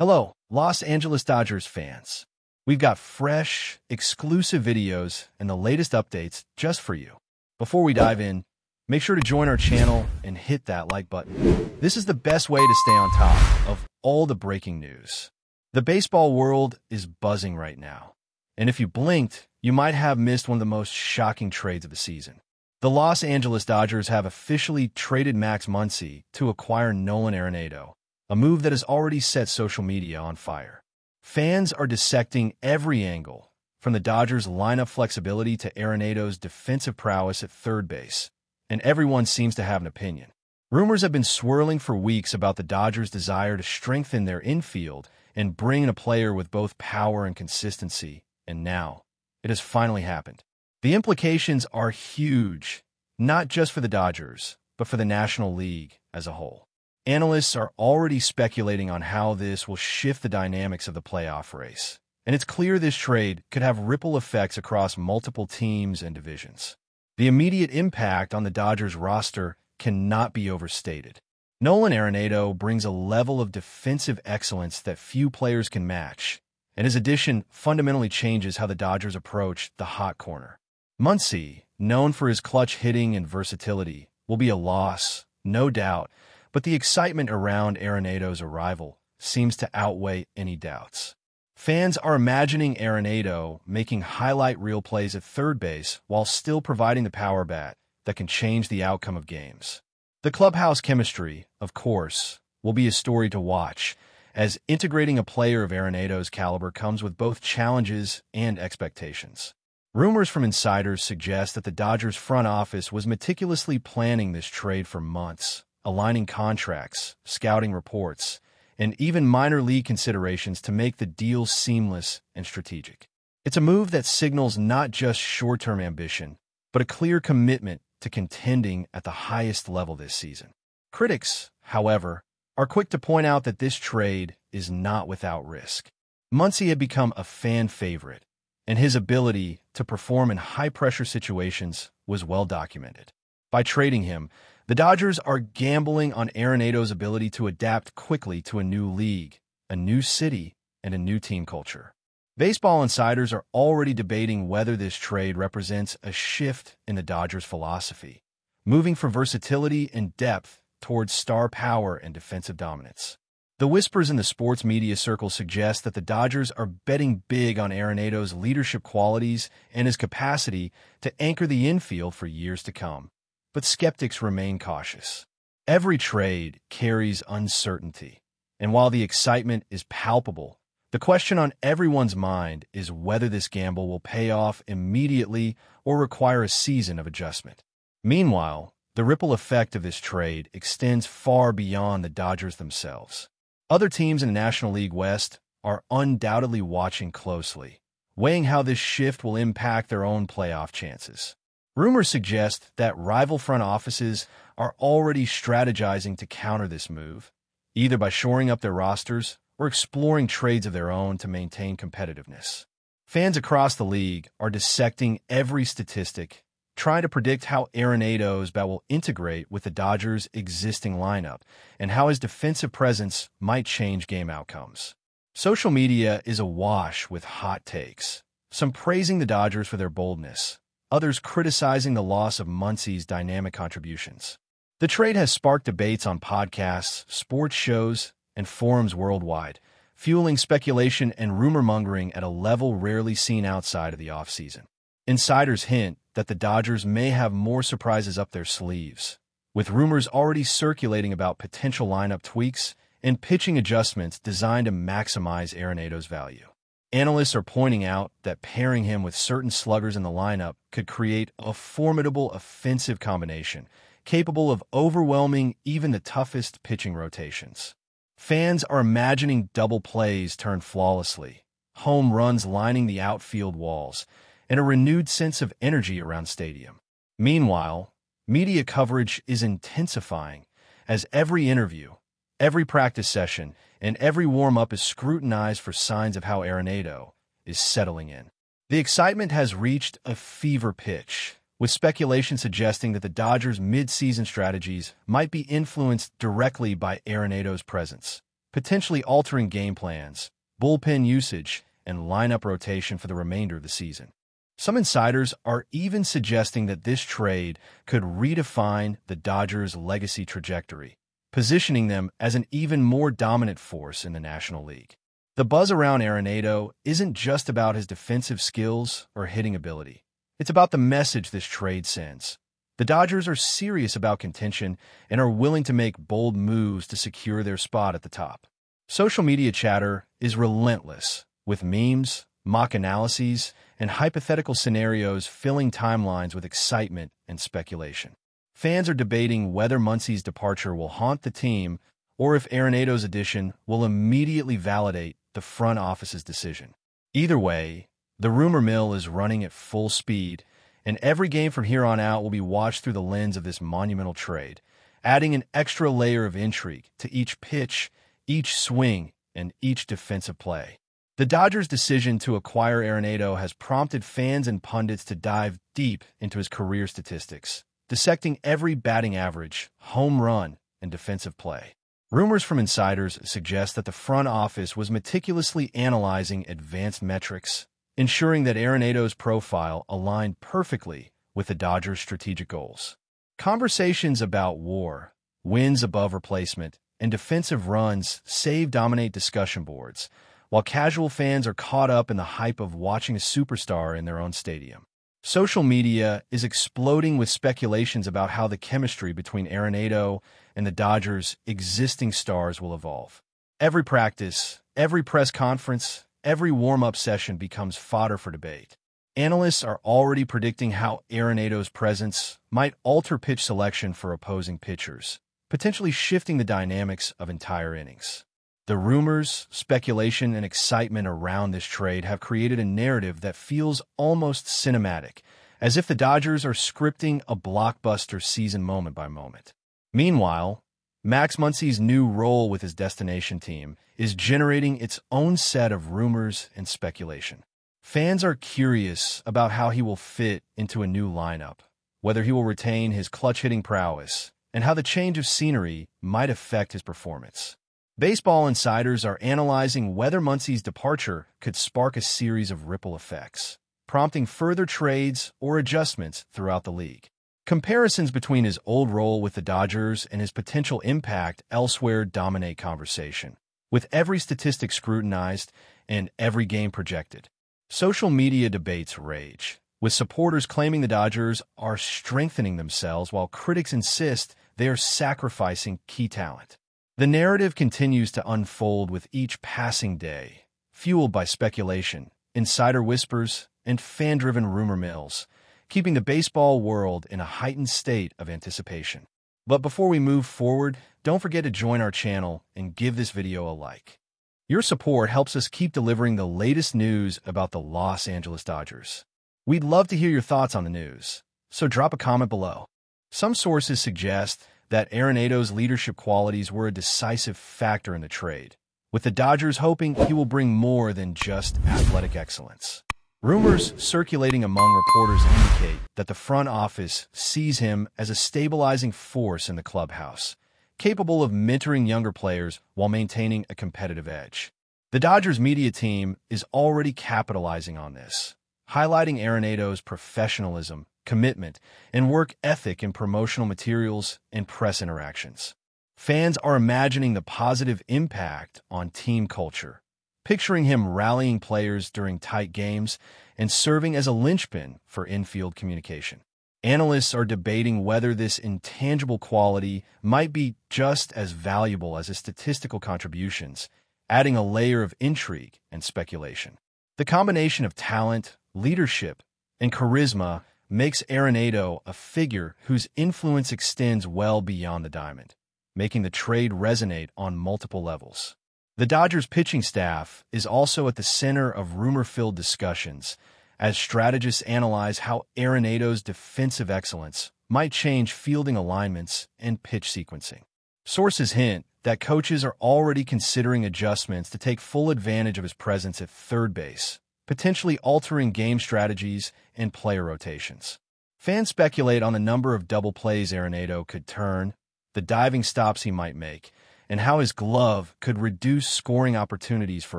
Hello, Los Angeles Dodgers fans. We've got fresh, exclusive videos and the latest updates just for you. Before we dive in, make sure to join our channel and hit that like button. This is the best way to stay on top of all the breaking news. The baseball world is buzzing right now, and if you blinked, you might have missed one of the most shocking trades of the season. The Los Angeles Dodgers have officially traded Max Muncy to acquire Nolan Arenado, a move that has already set social media on fire. Fans are dissecting every angle, from the Dodgers' lineup flexibility to Arenado's defensive prowess at third base, and everyone seems to have an opinion. Rumors have been swirling for weeks about the Dodgers' desire to strengthen their infield and bring in a player with both power and consistency, and now it has finally happened. The implications are huge, not just for the Dodgers, but for the National League as a whole. Analysts are already speculating on how this will shift the dynamics of the playoff race, and it's clear this trade could have ripple effects across multiple teams and divisions. The immediate impact on the Dodgers roster cannot be overstated. Nolan Arenado brings a level of defensive excellence that few players can match, and his addition fundamentally changes how the Dodgers approach the hot corner. Muncy, known for his clutch hitting and versatility, will be a loss, no doubt, but the excitement around Arenado's arrival seems to outweigh any doubts. Fans are imagining Arenado making highlight reel plays at third base while still providing the power bat that can change the outcome of games. The clubhouse chemistry, of course, will be a story to watch, as integrating a player of Arenado's caliber comes with both challenges and expectations. Rumors from insiders suggest that the Dodgers front office was meticulously planning this trade for months, aligning contracts, scouting reports, and even minor league considerations to make the deal seamless and strategic. It's a move that signals not just short-term ambition, but a clear commitment to contending at the highest level this season. Critics, however, are quick to point out that this trade is not without risk. Muncy had become a fan favorite, and his ability to perform in high-pressure situations was well documented. By trading him, the Dodgers are gambling on Arenado's ability to adapt quickly to a new league, a new city, and a new team culture. Baseball insiders are already debating whether this trade represents a shift in the Dodgers' philosophy, moving from versatility and depth towards star power and defensive dominance. The whispers in the sports media circles suggest that the Dodgers are betting big on Arenado's leadership qualities and his capacity to anchor the infield for years to come. But skeptics remain cautious. Every trade carries uncertainty, and while the excitement is palpable, the question on everyone's mind is whether this gamble will pay off immediately or require a season of adjustment. Meanwhile, the ripple effect of this trade extends far beyond the Dodgers themselves. Other teams in the National League West are undoubtedly watching closely, weighing how this shift will impact their own playoff chances. Rumors suggest that rival front offices are already strategizing to counter this move, either by shoring up their rosters or exploring trades of their own to maintain competitiveness. Fans across the league are dissecting every statistic, trying to predict how Arenado's bat will integrate with the Dodgers' existing lineup and how his defensive presence might change game outcomes. Social media is awash with hot takes, some praising the Dodgers for their boldness, others criticizing the loss of Muncy's dynamic contributions. The trade has sparked debates on podcasts, sports shows, and forums worldwide, fueling speculation and rumor-mongering at a level rarely seen outside of the offseason. Insiders hint that the Dodgers may have more surprises up their sleeves, with rumors already circulating about potential lineup tweaks and pitching adjustments designed to maximize Arenado's value. Analysts are pointing out that pairing him with certain sluggers in the lineup could create a formidable offensive combination, capable of overwhelming even the toughest pitching rotations. Fans are imagining double plays turned flawlessly, home runs lining the outfield walls, and a renewed sense of energy around stadium. Meanwhile, media coverage is intensifying as every interview, every practice session, and every warm-up is scrutinized for signs of how Arenado is settling in. The excitement has reached a fever pitch, with speculation suggesting that the Dodgers' mid-season strategies might be influenced directly by Arenado's presence. potentially altering game plans, bullpen usage, and lineup rotation for the remainder of the season. Some insiders are even suggesting that this trade could redefine the Dodgers' legacy trajectory, positioning them as an even more dominant force in the National League. The buzz around ARENADO isn't just about his defensive skills or hitting ability. It's about the message this trade sends. The Dodgers are serious about contention and are willing to make bold moves to secure their spot at the top. Social media chatter is relentless, with memes, mock analyses, and hypothetical scenarios filling timelines with excitement and speculation. Fans are debating whether MUNCY's departure will haunt the team or if ARENADO's addition will immediately validate the front office's decision. Either way, the rumor mill is running at full speed, and every game from here on out will be watched through the lens of this monumental trade, adding an extra layer of intrigue to each pitch, each swing, and each defensive play. The Dodgers' decision to acquire ARENADO has prompted fans and pundits to dive deep into his career statistics, dissecting every batting average, home run, and defensive play. Rumors from insiders suggest that the front office was meticulously analyzing advanced metrics, ensuring that ARENADO's profile aligned perfectly with the Dodgers' strategic goals. Conversations about WAR, wins above replacement, and defensive runs dominate discussion boards, while casual fans are caught up in the hype of watching a superstar in their own stadium. Social media is exploding with speculations about how the chemistry between ARENADO and the Dodgers' existing stars will evolve. Every practice, every press conference, every warm-up session becomes fodder for debate. Analysts are already predicting how ARENADO's presence might alter pitch selection for opposing pitchers, potentially shifting the dynamics of entire innings. The rumors, speculation, and excitement around this trade have created a narrative that feels almost cinematic, as if the Dodgers are scripting a blockbuster season moment by moment. Meanwhile, Max Muncy's new role with his destination team is generating its own set of rumors and speculation. Fans are curious about how he will fit into a new lineup, whether he will retain his clutch-hitting prowess, and how the change of scenery might affect his performance. Baseball insiders are analyzing whether Muncy's departure could spark a series of ripple effects, prompting further trades or adjustments throughout the league. Comparisons between his old role with the Dodgers and his potential impact elsewhere dominate conversation, with every statistic scrutinized and every game projected. Social media debates rage, with supporters claiming the Dodgers are strengthening themselves while critics insist they are sacrificing key talent. The narrative continues to unfold with each passing day, fueled by speculation, insider whispers, and fan-driven rumor mills, keeping the baseball world in a heightened state of anticipation. But before we move forward, don't forget to join our channel and give this video a like. Your support helps us keep delivering the latest news about the Los Angeles Dodgers. We'd love to hear your thoughts on the news, so drop a comment below. Some sources suggest that ARENADO's leadership qualities were a decisive factor in the trade, with the Dodgers hoping he will bring more than just athletic excellence. Rumors circulating among reporters indicate that the front office sees him as a stabilizing force in the clubhouse, capable of mentoring younger players while maintaining a competitive edge. The Dodgers media team is already capitalizing on this, highlighting ARENADO's professionalism, commitment, and work ethic in promotional materials and press interactions. Fans are imagining the positive impact on team culture, picturing him rallying players during tight games and serving as a linchpin for infield communication. Analysts are debating whether this intangible quality might be just as valuable as his statistical contributions, adding a layer of intrigue and speculation. The combination of talent, leadership, and charisma makes ARENADO a figure whose influence extends well beyond the diamond, making the trade resonate on multiple levels. The Dodgers' pitching staff is also at the center of rumor-filled discussions as strategists analyze how ARENADO's defensive excellence might change fielding alignments and pitch sequencing. Sources hint that coaches are already considering adjustments to take full advantage of his presence at third base, potentially altering game strategies and player rotations. Fans speculate on the number of double plays ARENADO could turn, the diving stops he might make, and how his glove could reduce scoring opportunities for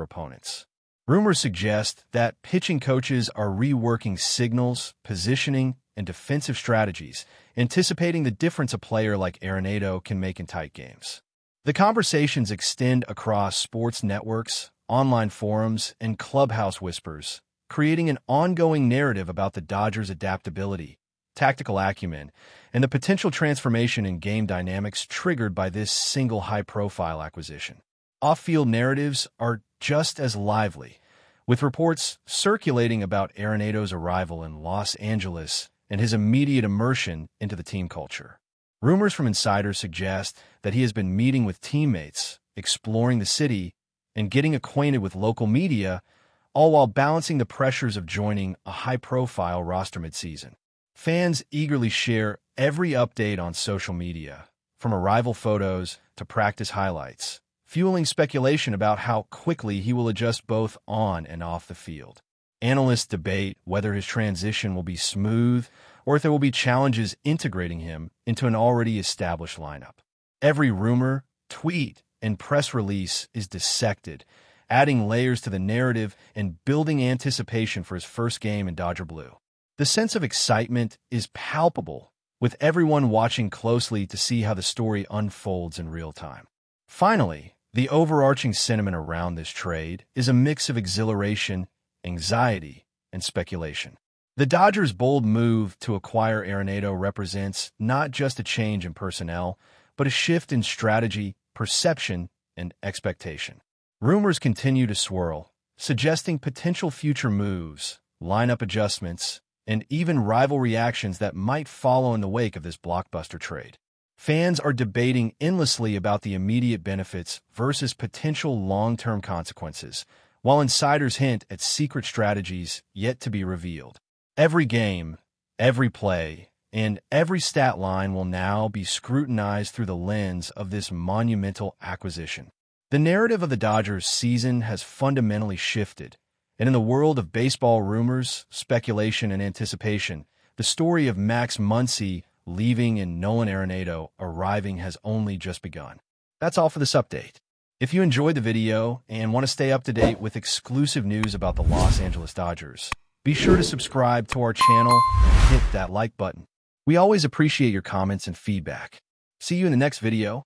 opponents. Rumors suggest that pitching coaches are reworking signals, positioning, and defensive strategies, anticipating the difference a player like ARENADO can make in tight games. The conversations extend across sports networks, online forums, and clubhouse whispers, creating an ongoing narrative about the Dodgers' adaptability, tactical acumen, and the potential transformation in game dynamics triggered by this single high-profile acquisition. Off-field narratives are just as lively, with reports circulating about ARENADO's arrival in Los Angeles and his immediate immersion into the team culture. Rumors from insiders suggest that he has been meeting with teammates, exploring the city, and getting acquainted with local media, all while balancing the pressures of joining a high-profile roster midseason. Fans eagerly share every update on social media, from arrival photos to practice highlights, fueling speculation about how quickly he will adjust both on and off the field. Analysts debate whether his transition will be smooth or if there will be challenges integrating him into an already established lineup. Every rumor, tweet, and press release is dissected, adding layers to the narrative and building anticipation for his first game in Dodger Blue. The sense of excitement is palpable, with everyone watching closely to see how the story unfolds in real time. Finally, the overarching sentiment around this trade is a mix of exhilaration, anxiety, and speculation. The Dodgers' bold move to acquire ARENADO represents not just a change in personnel, but a shift in strategy, perception, and expectation. Rumors continue to swirl, suggesting potential future moves, lineup adjustments, and even rival reactions that might follow in the wake of this blockbuster trade. Fans are debating endlessly about the immediate benefits versus potential long-term consequences, while insiders hint at secret strategies yet to be revealed. Every game, every play, and every stat line will now be scrutinized through the lens of this monumental acquisition. The narrative of the Dodgers' season has fundamentally shifted, and in the world of baseball rumors, speculation, and anticipation, the story of Max Muncy leaving and Nolan ARENADO arriving has only just begun. That's all for this update. If you enjoyed the video and want to stay up to date with exclusive news about the Los Angeles Dodgers, be sure to subscribe to our channel and hit that like button. We always appreciate your comments and feedback. See you in the next video.